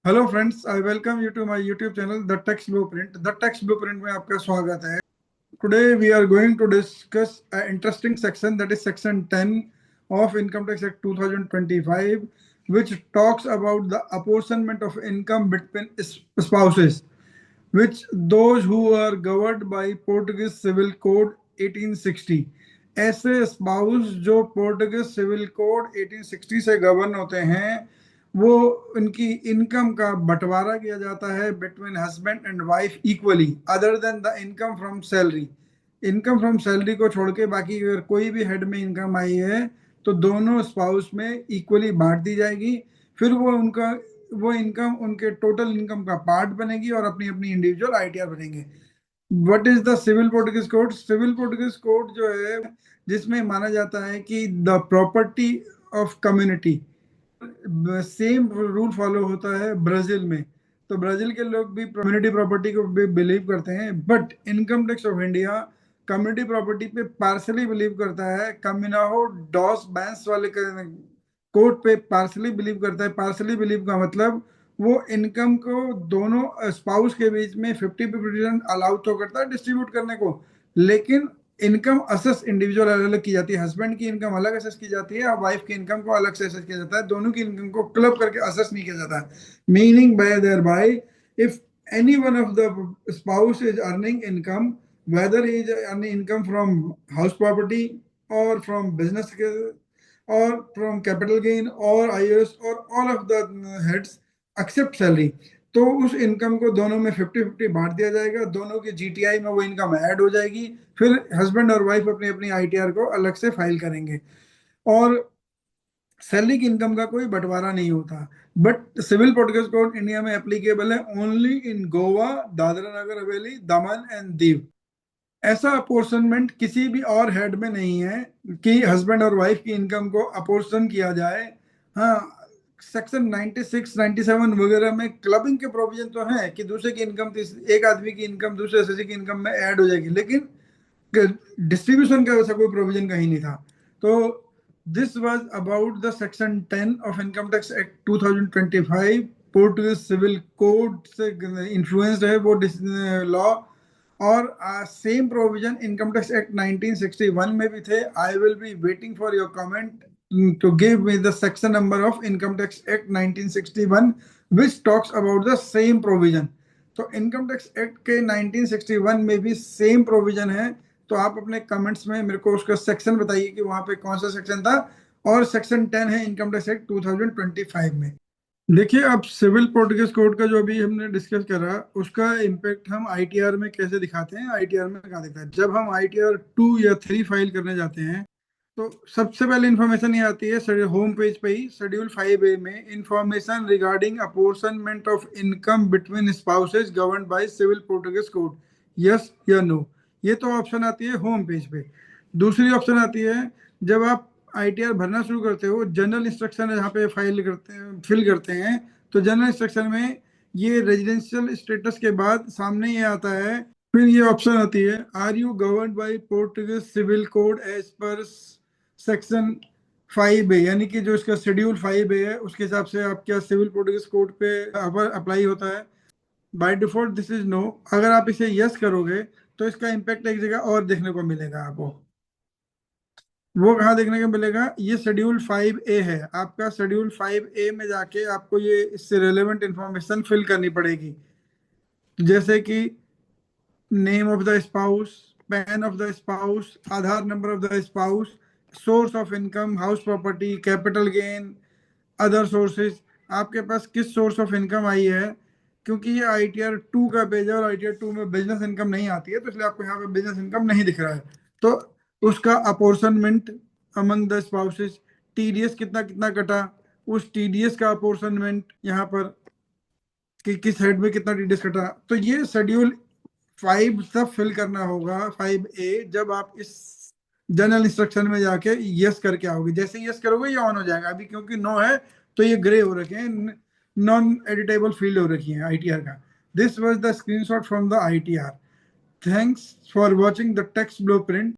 Hello friends, I welcome you to my YouTube channel the text blueprint. The text blueprint में आपका स्वागत है। Today we are going to discuss a interesting section, that is section 10 of Income Tax Act 2025, which talks about the apportionment of income between spouses, which those who are governed by Portuguese Civil Code 1860। ऐसे spouse जो Portuguese civil code 1860 से govern होते हैं, वो उनकी income का बंटवारा किया जाता है between husband and wife equally, other than the income from salary. Income from salary को छोड़ के बाकी अगर कोई भी हेड में इनकम आई है तो दोनों स्पाउस में इक्वली बांट दी जाएगी। फिर वो इनकम उनके टोटल इनकम का पार्ट बनेगी और अपनी अपनी इंडिविजुअल आईटीआर बनेंगे। What is the civil Portuguese code? Civil Portuguese code जो है, जिसमें माना जाता है कि the property of community, same rule follow होता है ब्राजील में। तो ब्राजील के लोग भी कम्युनिटी प्रॉपर्टी को भी बिलीव करते हैं, but income tax of India community property पे पार्सली बिलीव करता है। कम्युनाहो डॉस बैंस वाले कोर्ट पे पार्सली बिलीव करता है। पार्सली बिलीव का मतलब वो इनकम को दोनों स्पाउस के बीच में 50-50% अलाउ तो करता है डिस्ट्रीब्यूट करने को, लेकिन इनकम असेस इंडिविजुअल अलग अलग की जाती है। हस्बैंड की इनकम अलग असेस की जाती है और वाइफ की इनकम को अलग से असेस किया जाता है। दोनों की इनकम को क्लब करके असेस नहीं किया जाता। Meaning by thereby, if any one of the spouse is earning income, whether he is earning income from house property or from business or from capital gain or IOS or all of the heads except salary, तो उस income को दोनों में 50-50 बांट दिया जाएगा। दोनों के जीटीआई में वो इनकम ऐड हो जाएगी। फिर हस्बैंड और वाइफ अपनी अपनी आईटीआर को अलग से फाइल करेंगे और सैलरी की इनकम का कोई बंटवारा नहीं होता। But civil Portuguese code India में एप्लीकेबल है only in Goa, Dadra Nagar Haveli, Daman and Diu. ऐसा अपोर्शनमेंट किसी भी और हेड में नहीं है कि हस्बैंड और वाइफ की इनकम को अपोर्शन किया जाए। हाँ, सेक्शन 96 97 वगैरह में क्लबिंग के प्रोविजन तो हैं कि दूसरे की इनकम, एक आदमी की इनकम दूसरे एसएससी की इनकम में ऐड हो जाएगी, लेकिन डिस्ट्रीब्यूशन का वैसा कोई प्रोविजन कहीं नहीं था। तो this was about the section 10 of income tax act 2025। Portuguese civil code से इन्फ्लुएंस्ड है वो लॉ, और same provision income tax act 1961 में भी थे। I will be waiting for your comment to give me the section number of Income Tax Act 1961 which talks about the same provision। तो income tax act के 1961 में भी same provision है। तो आप अपने कमेंट्स में मेरे को उसका सेक्शन बताइए कि वहां पे कौन सा सेक्शन था। और सेक्शन 10 है इनकम टैक्स एक्ट 2025 में। देखिए, अब सिविल पोर्टुगीज कोड का जो अभी हमने डिस्कस करा, उसका इम्पेक्ट हम आईटीआर में कैसे दिखाते हैं, आईटीआर में कहाँ दिखता है। जब हम आईटीआर 2 या 3 फाइल करने जाते हैं तो सबसे पहले इंफॉर्मेशन ये आती है होम पेज पे ही, शेड्यूल 5A में, information regarding apportionment of income between spouses governed by civil Portuguese code, yes या नो। ये तो ऑप्शन आती है होम पेज पे। दूसरी ऑप्शन आती है जब आप आईटीआर भरना शुरू करते हो, जनरल इंस्ट्रक्शन है जहाँ पे फाइल करते हैं, फिल करते हैं। तो जनरल इंस्ट्रक्शन में ये रेजिडेंशियल स्टेटस के बाद सामने ये आता है। फिर ये ऑप्शन आती है, are you governed by Portuguese civil code as per section 5A, यानी कि जो इसका शेड्यूल 5A है उसके हिसाब से आप क्या सिविल पोर्टुगीज कोड पे अप्लाई होता है। By default this is no. अगर आप इसे यस करोगे तो इसका इम्पैक्ट एक जगह और देखने को मिलेगा आपको। वो कहाँ देखने को मिलेगा? ये शेड्यूल 5A है आपका। शेड्यूल 5A में जाके आपको ये इससे रेलेवेंट इंफॉर्मेशन फिल करनी पड़ेगी, जैसे कि name of the spouse, pan of the spouse, Aadhaar number of the spouse, source of income, house property, capital gain, other sources. आपके पास किस सोर्स ऑफ इनकम आई है, क्योंकि ये आईटीआर 2 का पेज है और आईटीआर 2 में बिजनेस इनकम नहीं आती है, तो इसलिए आपको यहाँ पे बिजनेस इनकम नहीं दिख रहा है। तो उसका apportionment among the spouses, TDS कितना कितना कटा, उस टीडीएस का अपोर्शनमेंट यहाँ पर कि किस हेड में कितना टीडीएस कटा। तो ये शेड्यूल 5 सब फिल करना होगा, 5A, जब आप इस जनरल इंस्ट्रक्शन में जाके यस करके आओगे। जैसे यस करोगे ये ऑन हो जाएगा। अभी क्योंकि नो है तो ये ग्रे हो रखे हैं, नॉन एडिटेबल फील्ड हो रखी है आईटीआर का। This was the screenshot from the ITR. Thanks for watching the text blueprint.